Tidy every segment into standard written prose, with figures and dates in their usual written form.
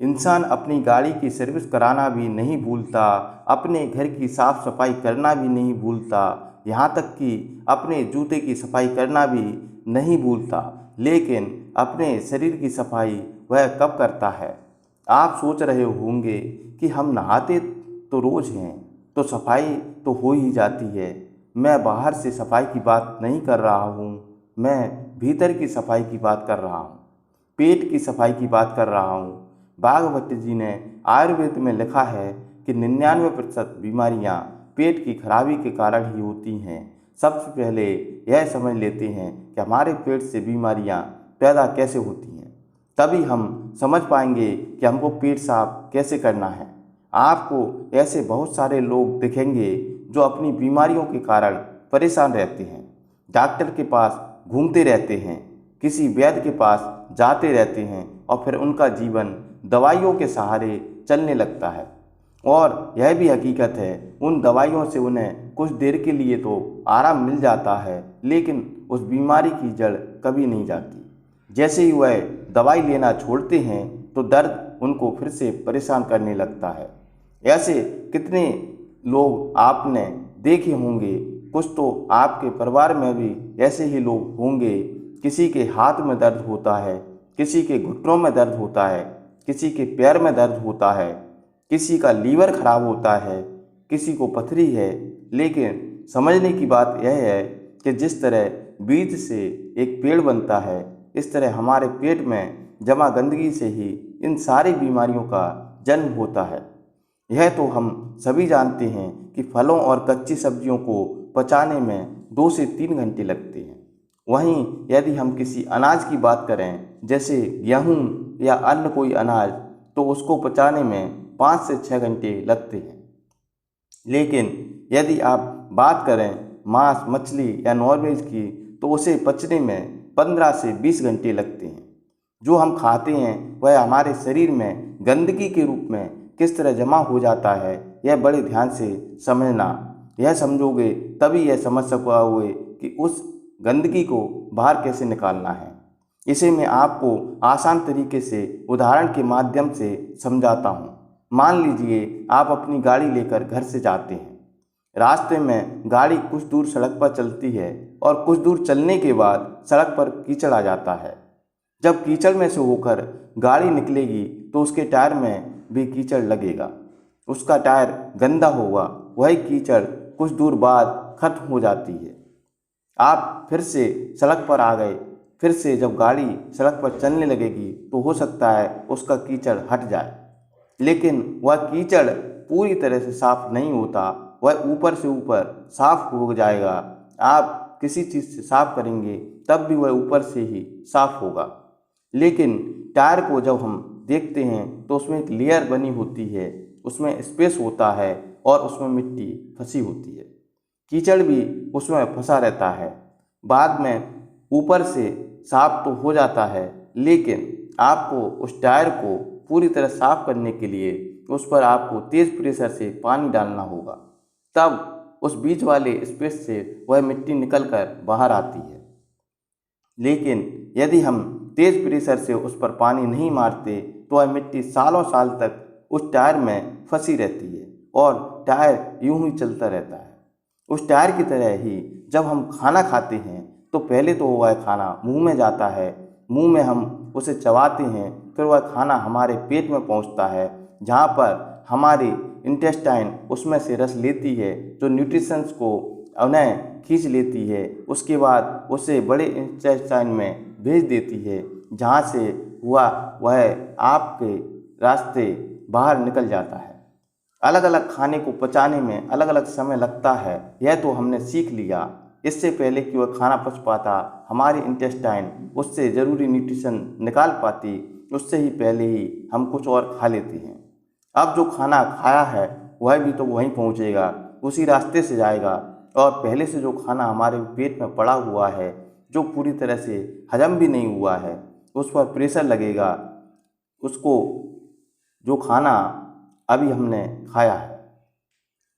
इंसान अपनी गाड़ी की सर्विस कराना भी नहीं भूलता, अपने घर की साफ सफाई करना भी नहीं भूलता, यहाँ तक कि अपने जूते की सफाई करना भी नहीं भूलता। लेकिन अपने शरीर की सफाई वह कब करता है? आप सोच रहे होंगे कि हम नहाते तो रोज़ हैं, तो सफाई तो हो ही जाती है। मैं बाहर से सफाई की बात नहीं कर रहा हूँ, मैं भीतर की सफाई की बात कर रहा हूँ, पेट की सफाई की बात कर रहा हूँ। भागवत जी ने आयुर्वेद में लिखा है कि 99% बीमारियां पेट की खराबी के कारण ही होती हैं। सबसे पहले यह समझ लेते हैं कि हमारे पेट से बीमारियां पैदा कैसे होती हैं, तभी हम समझ पाएंगे कि हमको पेट साफ कैसे करना है। आपको ऐसे बहुत सारे लोग दिखेंगे जो अपनी बीमारियों के कारण परेशान रहते हैं, डॉक्टर के पास घूमते रहते हैं, किसी वैद्य के पास जाते रहते हैं और फिर उनका जीवन दवाइयों के सहारे चलने लगता है। और यह भी हकीकत है, उन दवाइयों से उन्हें कुछ देर के लिए तो आराम मिल जाता है, लेकिन उस बीमारी की जड़ कभी नहीं जाती। जैसे ही वह दवाई लेना छोड़ते हैं तो दर्द उनको फिर से परेशान करने लगता है। ऐसे कितने लोग आपने देखे होंगे, कुछ तो आपके परिवार में भी ऐसे ही लोग होंगे। किसी के हाथ में दर्द होता है, किसी के घुटनों में दर्द होता है, किसी के पैर में दर्द होता है, किसी का लीवर खराब होता है, किसी को पथरी है। लेकिन समझने की बात यह है कि जिस तरह बीज से एक पेड़ बनता है, इस तरह हमारे पेट में जमा गंदगी से ही इन सारी बीमारियों का जन्म होता है। यह तो हम सभी जानते हैं कि फलों और कच्ची सब्जियों को पचाने में 2 से 3 घंटे लगते हैं। वहीं यदि हम किसी अनाज की बात करें, जैसे गेहूँ या अन्य कोई अनाज, तो उसको पचाने में 5 से 6 घंटे लगते हैं। लेकिन यदि आप बात करें मांस, मछली या नॉनवेज की, तो उसे पचने में 15 से 20 घंटे लगते हैं। जो हम खाते हैं वह हमारे शरीर में गंदगी के रूप में किस तरह जमा हो जाता है, यह बड़े ध्यान से समझना। यह समझोगे तभी यह समझ सकोगे कि उस गंदगी को बाहर कैसे निकालना है। इसे मैं आपको आसान तरीके से उदाहरण के माध्यम से समझाता हूँ। मान लीजिए आप अपनी गाड़ी लेकर घर से जाते हैं। रास्ते में गाड़ी कुछ दूर सड़क पर चलती है और कुछ दूर चलने के बाद सड़क पर कीचड़ आ जाता है। जब कीचड़ में से होकर गाड़ी निकलेगी तो उसके टायर में भी कीचड़ लगेगा, उसका टायर गंदा होगा, वही कीचड़ कुछ दूर बाद खत्म हो जाती है। आप फिर से सड़क पर आ गए, फिर से जब गाड़ी सड़क पर चलने लगेगी तो हो सकता है उसका कीचड़ हट जाए, लेकिन वह कीचड़ पूरी तरह से साफ नहीं होता, वह ऊपर से ऊपर साफ हो जाएगा। आप किसी चीज़ से साफ करेंगे तब भी वह ऊपर से ही साफ होगा। लेकिन टायर को जब हम देखते हैं तो उसमें एक लेयर बनी होती है, उसमें स्पेस होता है और उसमें मिट्टी फंसी होती है, कीचड़ भी उसमें फंसा रहता है। बाद में ऊपर से साफ तो हो जाता है, लेकिन आपको उस टायर को पूरी तरह साफ करने के लिए उस पर आपको तेज़ प्रेशर से पानी डालना होगा, तब उस बीच वाले स्पेस से वह मिट्टी निकलकर बाहर आती है। लेकिन यदि हम तेज़ प्रेशर से उस पर पानी नहीं मारते तो वह मिट्टी सालों साल तक उस टायर में फंसी रहती है और टायर यूं ही चलता रहता है। उस टायर की तरह ही जब हम खाना खाते हैं तो पहले तो वह खाना मुंह में जाता है, मुंह में हम उसे चबाते हैं, फिर वह खाना हमारे पेट में पहुंचता है, जहां पर हमारी इंटेस्टाइन उसमें से रस लेती है, जो न्यूट्रिशंस को उन्हें खींच लेती है। उसके बाद उसे बड़े इंटेस्टाइन में भेज देती है, जहाँ से वह आपके रास्ते बाहर निकल जाता है। अलग अलग खाने को पचाने में अलग अलग समय लगता है, यह तो हमने सीख लिया। इससे पहले कि वह खाना पच पाता, हमारी इंटेस्टाइन उससे ज़रूरी न्यूट्रिशन निकाल पाती, उससे ही पहले ही हम कुछ और खा लेते हैं। अब जो खाना खाया है वह भी तो वहीं पहुंचेगा, उसी रास्ते से जाएगा, और पहले से जो खाना हमारे पेट में पड़ा हुआ है, जो पूरी तरह से हजम भी नहीं हुआ है, उस पर प्रेशर लगेगा। उसको जो खाना अभी हमने खाया है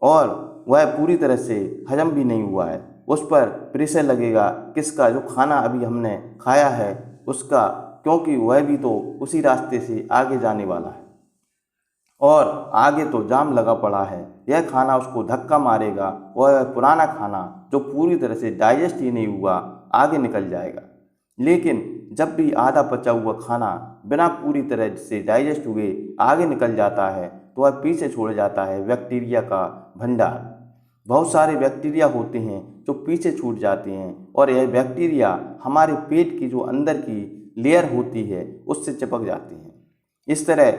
और वह पूरी तरह से हजम भी नहीं हुआ है, उस पर प्रेशर लगेगा। किसका? जो खाना अभी हमने खाया है उसका, क्योंकि वह भी तो उसी रास्ते से आगे जाने वाला है। और आगे तो जाम लगा पड़ा है। यह खाना उसको धक्का मारेगा और वह पुराना खाना जो पूरी तरह से डाइजेस्ट ही नहीं हुआ आगे निकल जाएगा। लेकिन जब भी आधा पचा हुआ खाना बिना पूरी तरह से डाइजेस्ट हुए आगे निकल जाता है तो वह पीछे छोड़ जाता है बैक्टीरिया का भंडार। बहुत सारे बैक्टीरिया होते हैं जो पीछे छूट जाते हैं और यह बैक्टीरिया हमारे पेट की जो अंदर की लेयर होती है उससे चिपक जाती हैं। इस तरह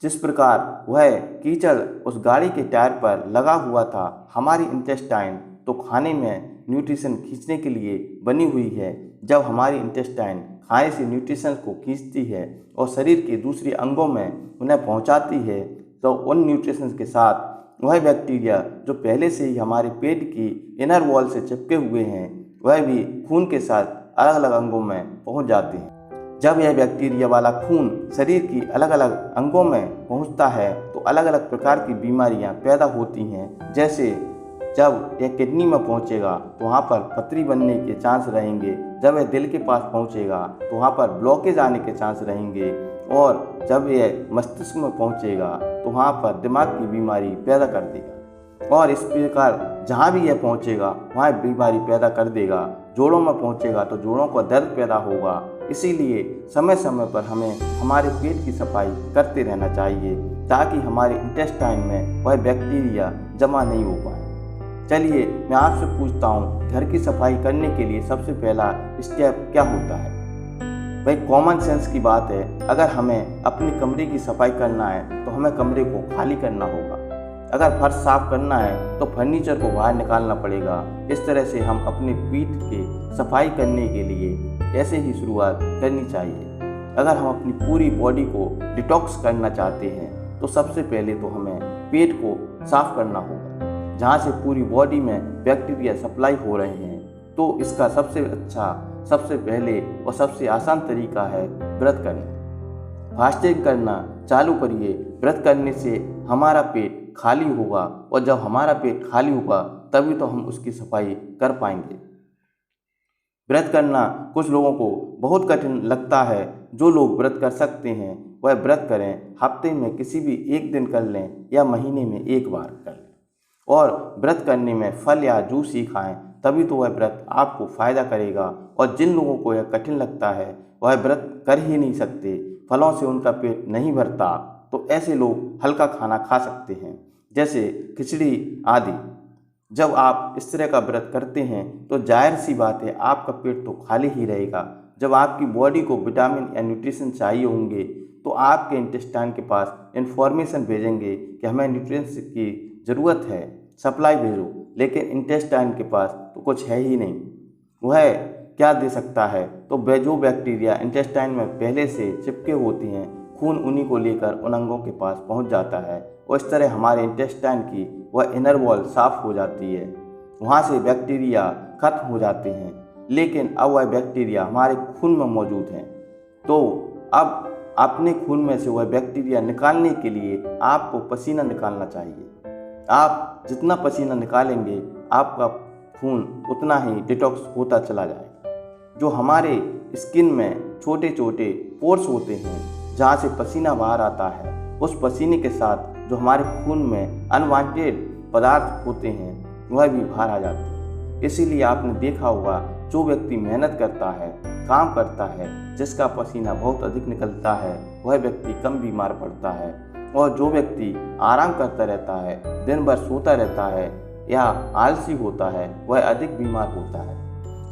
जिस प्रकार वह कीचड़ उस गाड़ी के टायर पर लगा हुआ था, हमारी इंटेस्टाइन तो खाने में न्यूट्रिशन खींचने के लिए बनी हुई है। जब हमारी इंटेस्टाइन खाने से न्यूट्रिशन को खींचती है और शरीर के दूसरे अंगों में उन्हें पहुंचाती है तो उन न्यूट्रिशन के साथ वह बैक्टीरिया जो पहले से ही हमारे पेट की इनर वॉल से चिपके हुए हैं वह भी खून के साथ अलग अलग अंगों में पहुंच जाते हैं। जब यह बैक्टीरिया वाला खून शरीर की अलग अलग अंगों में पहुंचता है तो अलग अलग प्रकार की बीमारियां पैदा होती हैं। जैसे जब यह किडनी में पहुंचेगा तो वहाँ पर पथरी बनने के चांस रहेंगे। जब यह दिल के पास पहुंचेगा तो वहाँ पर ब्लॉकेज आने के चांस रहेंगे। और जब यह मस्तिष्क में पहुंचेगा तो वहाँ पर दिमाग की बीमारी पैदा कर देगा। और इस प्रकार जहाँ भी यह पहुंचेगा वहाँ बीमारी पैदा कर देगा। जोड़ों में पहुंचेगा तो जोड़ों का दर्द पैदा होगा। इसीलिए समय समय पर हमें हमारे पेट की सफाई करते रहना चाहिए ताकि हमारे इंटेस्टाइन में वह बैक्टीरिया जमा नहीं हो पाए। चलिए मैं आपसे पूछता हूँ, घर की सफाई करने के लिए सबसे पहला स्टेप क्या होता है? भाई कॉमन सेंस की बात है। अगर हमें अपने कमरे की सफाई करना है तो हमें कमरे को खाली करना होगा। अगर फर्श साफ करना है तो फर्नीचर को बाहर निकालना पड़ेगा। इस तरह से हम अपने पीठ के सफाई करने के लिए ऐसे ही शुरुआत करनी चाहिए। अगर हम अपनी पूरी बॉडी को डिटॉक्स करना चाहते हैं तो सबसे पहले तो हमें पेट को साफ करना होगा, जहाँ से पूरी बॉडी में बैक्टीरिया सप्लाई हो रहे हैं। तो इसका सबसे अच्छा, सबसे पहले और सबसे आसान तरीका है व्रत करना। फास्टिंग करना चालू करिए। व्रत करने से हमारा पेट खाली होगा और जब हमारा पेट खाली होगा तभी तो हम उसकी सफाई कर पाएंगे। व्रत करना कुछ लोगों को बहुत कठिन लगता है। जो लोग व्रत कर सकते हैं वह व्रत करें। हफ्ते में किसी भी एक दिन कर लें या महीने में एक बार कर लें और व्रत करने में फल या जूस ही खाएं, तभी तो वह व्रत आपको फ़ायदा करेगा। और जिन लोगों को यह कठिन लगता है वह व्रत कर ही नहीं सकते, फलों से उनका पेट नहीं भरता, तो ऐसे लोग हल्का खाना खा सकते हैं जैसे खिचड़ी आदि। जब आप इस तरह का व्रत करते हैं तो जाहिर सी बात है आपका पेट तो खाली ही रहेगा। जब आपकी बॉडी को विटामिन या न्यूट्रिशन चाहिए होंगे तो आपके इंटेस्टाइन के पास इंफॉर्मेशन भेजेंगे कि हमें न्यूट्रिएंट्स की ज़रूरत है, सप्लाई भेजो। लेकिन इंटेस्टाइन के पास तो कुछ है ही नहीं, वह क्या दे सकता है? तो जो बैक्टीरिया इंटेस्टाइन में पहले से चिपके होती हैं, खून उन्हीं को लेकर उन अंगों के पास पहुंच जाता है और इस तरह हमारे इंटेस्टाइन की वह इनर वॉल साफ हो जाती है। वहाँ से बैक्टीरिया खत्म हो जाते हैं। लेकिन अब वह बैक्टीरिया हमारे खून में मौजूद हैं। तो अब अपने खून में से वह बैक्टीरिया निकालने के लिए आपको पसीना निकालना चाहिए। आप जितना पसीना निकालेंगे आपका खून उतना ही डिटॉक्स होता चला जाएगा। जो हमारे स्किन में छोटे छोटे पोर्स होते हैं जहाँ से पसीना बाहर आता है, उस पसीने के साथ जो हमारे खून में अनवांटेड पदार्थ होते हैं वह भी बाहर आ जाते हैं। इसीलिए आपने देखा होगा जो व्यक्ति मेहनत करता है, काम करता है, जिसका पसीना बहुत अधिक निकलता है वह व्यक्ति कम बीमार पड़ता है। और जो व्यक्ति आराम करता रहता है, दिन भर सोता रहता है या आलसी होता है वह अधिक बीमार होता है।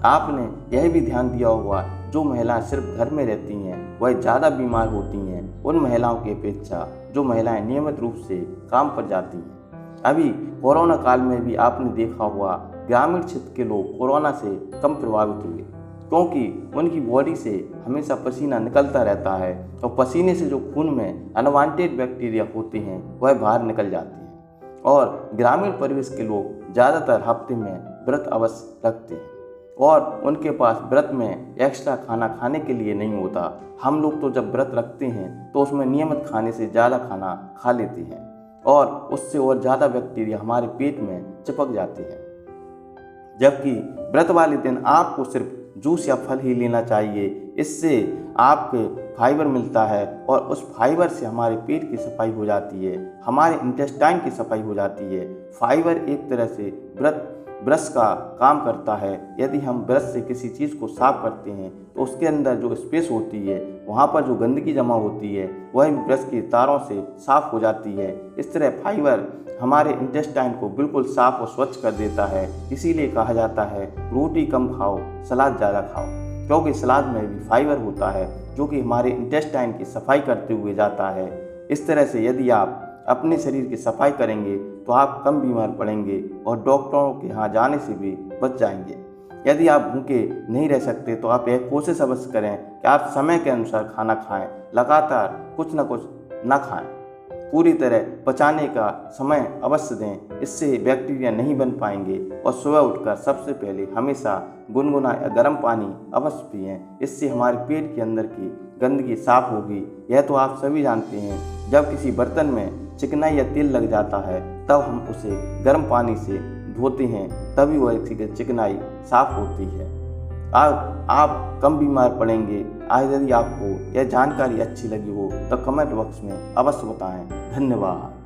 आपने यह भी ध्यान दिया होगा जो महिलाएं सिर्फ घर में रहती हैं वह ज़्यादा बीमार होती हैं उन महिलाओं की अपेक्षा जो महिलाएं नियमित रूप से काम पर जाती हैं। अभी कोरोना काल में भी आपने देखा हुआ ग्रामीण क्षेत्र के लोग कोरोना से कम प्रभावित हुए क्योंकि उनकी बॉडी से हमेशा पसीना निकलता रहता है और पसीने से जो खून में अनवांटेड बैक्टीरिया होते हैं वह बाहर निकल जाते हैं। और ग्रामीण परिवेश के लोग ज़्यादातर हफ्ते में व्रत अवश्य रखते हैं और उनके पास व्रत में एक्स्ट्रा खाना खाने के लिए नहीं होता। हम लोग तो जब व्रत रखते हैं तो उसमें नियमित खाने से ज़्यादा खाना खा लेते हैं और उससे और ज़्यादा बैक्टीरिया हमारे पेट में चिपक जाते हैं। जबकि व्रत वाले दिन आपको सिर्फ जूस या फल ही लेना चाहिए। इससे आपके फाइबर मिलता है और उस फाइबर से हमारे पेट की सफाई हो जाती है, हमारे इंटेस्टाइन की सफाई हो जाती है। फाइबर एक तरह से ब्रश का काम करता है। यदि हम ब्रश से किसी चीज़ को साफ करते हैं तो उसके अंदर जो स्पेस होती है, वहाँ पर जो गंदगी जमा होती है, वह भी ब्रश के तारों से साफ हो जाती है। इस तरह फाइबर हमारे इंटेस्टाइन को बिल्कुल साफ और स्वच्छ कर देता है। इसीलिए कहा जाता है रोटी कम खाओ, सलाद ज़्यादा खाओ, क्योंकि सलाद में भी फाइबर होता है जो कि हमारे इंटेस्टाइन की सफाई करते हुए जाता है। इस तरह से यदि आप अपने शरीर की सफाई करेंगे तो आप कम बीमार पड़ेंगे और डॉक्टरों के यहाँ जाने से भी बच जाएंगे। यदि आप भूखे नहीं रह सकते तो आप यह कोशिश अवश्य करें कि आप समय के अनुसार खाना खाएं, लगातार कुछ न कुछ न खाएं, पूरी तरह पचाने का समय अवश्य दें। इससे बैक्टीरिया नहीं बन पाएंगे। और सुबह उठकर सबसे पहले हमेशा गुनगुना या गर्म पानी अवश्य पिएं। इससे हमारे पेट के अंदर की गंदगी साफ होगी। यह तो आप सभी जानते हैं, जब किसी बर्तन में चिकनाई या तेल लग जाता है तब हम उसे गर्म पानी से धोते हैं, तभी वह चिकनाई साफ होती है। आप कम बीमार पड़ेंगे। यदि आपको यह जानकारी अच्छी लगी हो तो कमेंट बॉक्स में अवश्य बताएं। धन्यवाद।